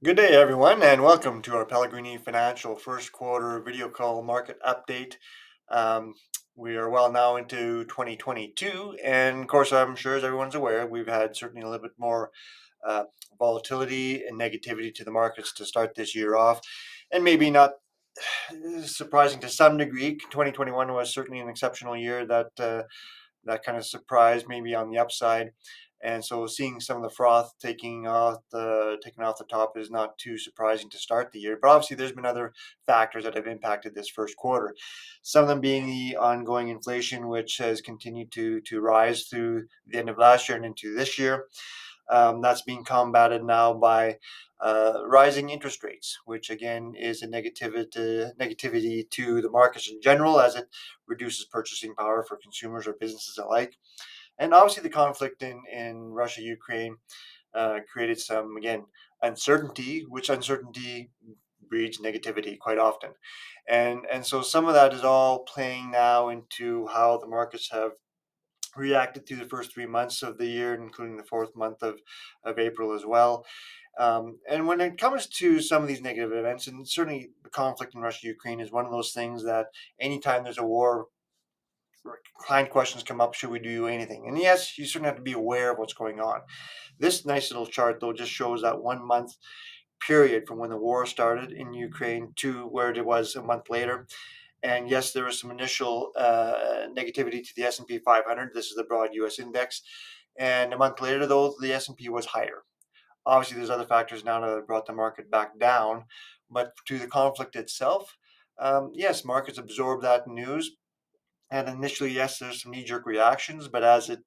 Good day, everyone, and welcome to our Pellegrini Financial First Quarter Video Call Market Update. Um, we are well now into 2022, and of course, I'm sure as everyone's aware, we've had certainly a little bit more uh, volatility and negativity to the markets to start this year off, and maybe not surprising to some degree. 2021 was certainly an exceptional year that kind of surprised maybe on the upside. And so seeing some of the froth taking off the top is not too surprising to start the year. But obviously there's been other factors that have impacted this first quarter. Some of them being the ongoing inflation, which has continued to rise through the end of last year and into this year. That's being combated now by rising interest rates, which again is a negativity to the markets in general, as it reduces purchasing power for consumers or businesses alike. And obviously, the conflict in Russia Ukraine created some, again, uncertainty, which uncertainty breeds negativity quite often. And so some of that is all playing now into how the markets have reacted through the first 3 months of the year, including the fourth month of April as well. And when it comes to some of these negative events, and certainly the conflict in Russia Ukraine is one of those things that anytime there's a war, client questions come up: should we do anything? And yes, you certainly have to be aware of what's going on. This nice little chart, though, just shows that 1 month period from when the war started in Ukraine to where it was a month later. And yes, there was some initial negativity to the S&P 500. This is the broad U.S. index. And a month later, though, the S&P was higher. Obviously, there's other factors now that have brought the market back down. But to the conflict itself, yes, markets absorb that news. And initially, yes, there's some knee-jerk reactions, but as it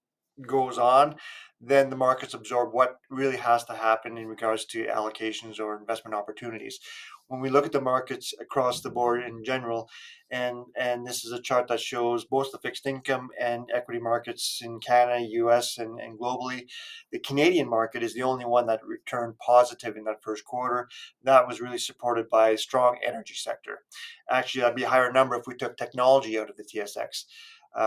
goes on, then the markets absorb what really has to happen in regards to allocations or investment opportunities. When we look at the markets across the board in general, and this is a chart that shows both the fixed income and equity markets in Canada, US, and globally, the Canadian market is the only one that returned positive in that first quarter. That was really supported by a strong energy sector. Actually, that'd be a higher number if we took technology out of the TSX.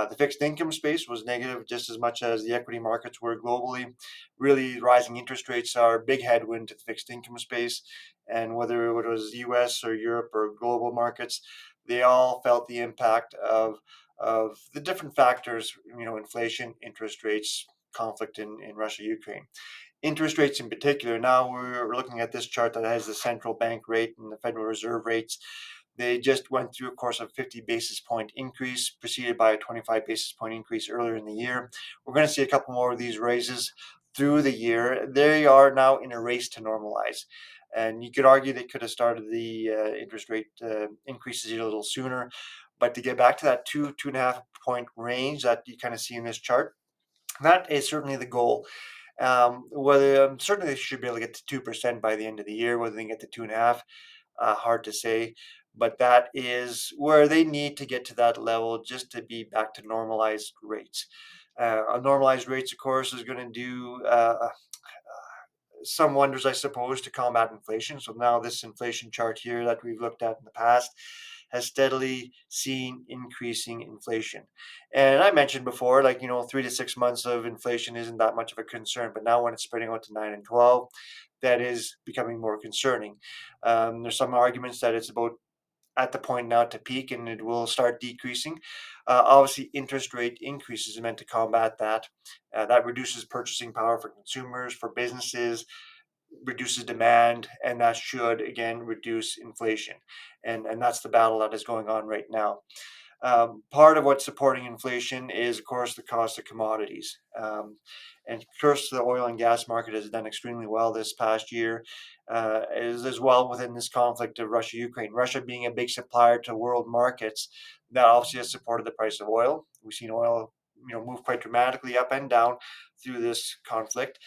The fixed income space was negative just as much as the equity markets were globally. Really, rising interest rates are a big headwind to the fixed income space. And whether it was US or Europe or global markets, they all felt the impact of the different factors, inflation, interest rates, conflict in Russia, Ukraine. Interest rates in particular, now we're looking at this chart that has the central bank rate and the Federal Reserve rates. They just went through a course of 50 basis point increase, preceded by a 25 basis point increase earlier in the year. We're going to see a couple more of these raises through the year. They are now in a race to normalize. And you could argue they could have started the interest rate increases a little sooner. But to get back to that 2.5 point range that you kind of see in this chart, that is certainly the goal. Whether certainly they should be able to get to 2% by the end of the year. Whether they can get to 2.5, hard to say. But that is where they need to get to that level just to be back to normalized rates. Normalized rates, of course, is going to do some wonders, I suppose, to combat inflation. So now this inflation chart here that we've looked at in the past has steadily seen increasing inflation. And I mentioned before, 3 to 6 months of inflation isn't that much of a concern, but now when it's spreading out to 9 and 12, that is becoming more concerning. There's some arguments that it's about at the point now to peak and it will start decreasing. Obviously, interest rate increases are meant to combat that. That reduces purchasing power for consumers, for businesses, reduces demand, and that should again reduce inflation. And that's the battle that is going on right now. Part of what's supporting inflation is, of course, the cost of commodities. And of course, the oil and gas market has done extremely well this past year, as well within this conflict of Russia Ukraine. Russia being a big supplier to world markets, that obviously has supported the price of oil. We've seen oil, move quite dramatically up and down through this conflict.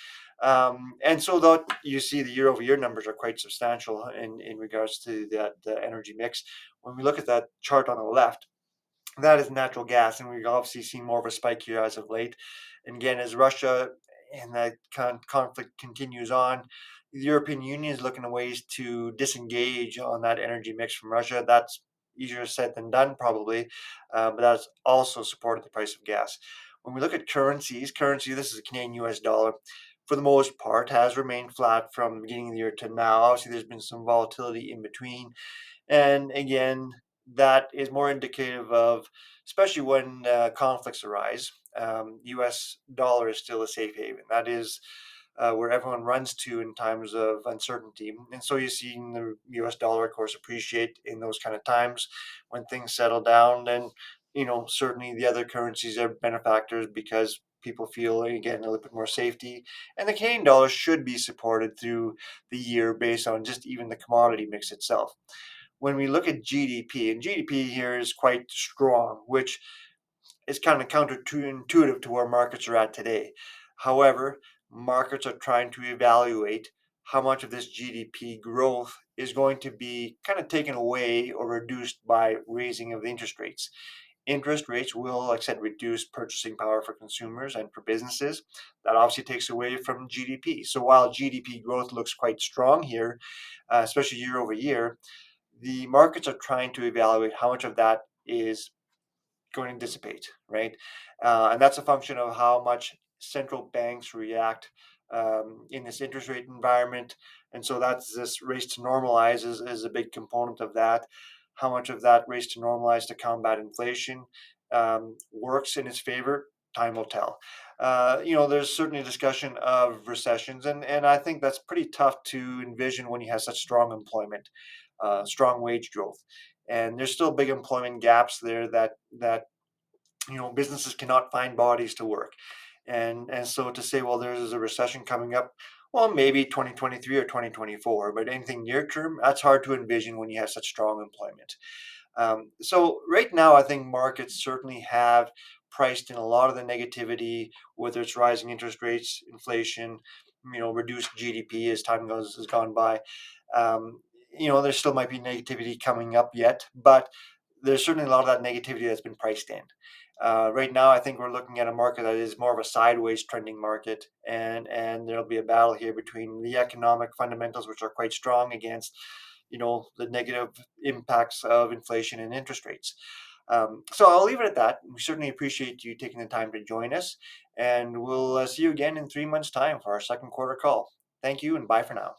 And so, though you see the year-over-year numbers are quite substantial in regards to that energy mix, when we look at that chart on the left, that is natural gas, and we've obviously seen more of a spike here as of late. And again, as Russia and that conflict continues on, the European Union is looking at ways to disengage on that energy mix from Russia. That's easier said than done, probably, but that's also supported the price of gas. When we look at currencies, this is a Canadian US dollar. for the most part, has remained flat from the beginning of the year to now. Obviously, there's been some volatility in between. And again, that is more indicative of, especially when conflicts arise, US dollar is still a safe haven. That is where everyone runs to in times of uncertainty. And so you're seeing the US dollar, of course, appreciate in those kind of times when things settle down. Then, certainly the other currencies are benefactors because people feel, again, a little bit more safety. And the Canadian dollar should be supported through the year based on just even the commodity mix itself. When we look at GDP, and GDP here is quite strong, which is kind of counterintuitive to where markets are at today. However, markets are trying to evaluate how much of this GDP growth is going to be kind of taken away or reduced by raising of the interest rates. Interest rates will, like I said, reduce purchasing power for consumers and for businesses. That obviously takes away from GDP. So while GDP growth looks quite strong here, especially year over year, the markets are trying to evaluate how much of that is going to dissipate, right? And that's a function of how much central banks react in this interest rate environment. And so that's this race to normalize is a big component of that. How much of that race to normalize to combat inflation works in its favor, time will tell. There's certainly a discussion of recessions, and I think that's pretty tough to envision when you have such strong employment, strong wage growth, and there's still big employment gaps there that businesses cannot find bodies to work, and so to say, well, there's a recession coming up, well, maybe 2023 or 2024, but anything near term, that's hard to envision when you have such strong employment. So right now, I think markets certainly have priced in a lot of the negativity, whether it's rising interest rates, inflation, reduced GDP as time has gone by. Um, there still might be negativity coming up yet, but there's certainly a lot of that negativity that's been priced in. Right now, I think we're looking at a market that is more of a sideways trending market, and there'll be a battle here between the economic fundamentals, which are quite strong, against the negative impacts of inflation and interest rates. So I'll leave it at that. We certainly appreciate you taking the time to join us, and we'll see you again in 3 months' time for our second quarter call. Thank you, and bye for now.